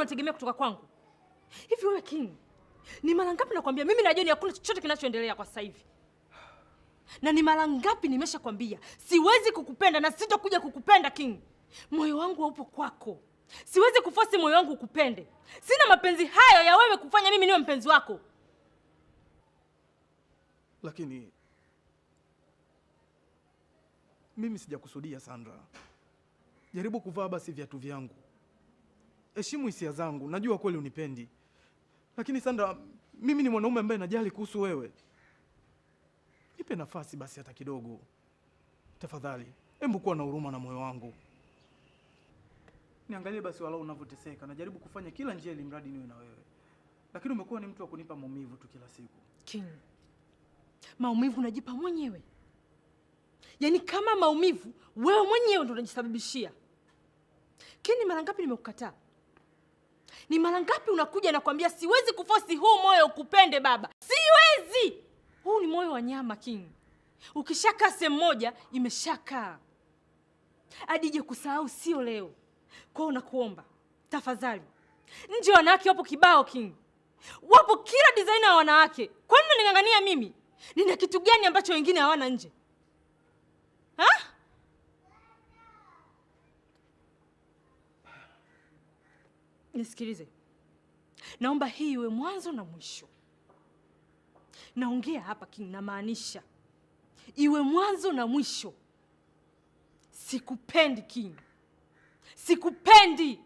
unategemea kutoka kwangu? Hivi wewe King, ni mara ngapi nakwambia mimi na John hakuna chochote kinachoendelea kwa sasa hivi? Na ni mara ngapi nimeshakwambia siwezi kukupenda na sitakuja kukupenda King. Moyo wangu haupo kwako. Siwezi kuforce moyo wangu ukupende. Sina mapenzi hayo ya wewe kufanya mimi niwe mpenzi wako. Lakini mimi sijakusudia Sandra. Jaribu kuvaa basi viatu vyangu. Heshimu hisia zangu. Najua kweli unipendi. Lakini Sandra, mimi ni mwanaume ambaye najali kuhusu wewe. Nipe nafasi basi hata kidogo. Tafadhali, hebu kuwa na huruma na moyo wangu. Niangalie basi walau unavyoteseka. Najaribu kufanya kila njia ili mradi niwe na wewe. Lakini umekuwa ni mtu wa kunipa maumivu tu kila siku. King, maumivu unajipa mwenyewe. Yaani kama maumivu wewe mwenyewe ndio unajisababishia. Kini mara ngapi nimekukataa? Ni mara ngapi unakuja na kwambia siwezi kuforce huu moyo ukupende baba? Siwezi! Huu ni moyo wa nyama King. Ukishaka sehemu moja imeshaka. Adije kusahau sio leo. Kwa hiyo nakuomba, tafadhali. Nje wanawake wapo kibao King. Wapo kila designer wa wanawake. Kwa nini unaningangania mimi? Nina kitu gani ambacho wengine hawana nje? Ha? Nisikilize. Naomba hii iwe mwanzo na mwisho. Naongea hapa King, namaanisha. Iwe mwanzo na mwisho. Sikupendi King. Sikupendi.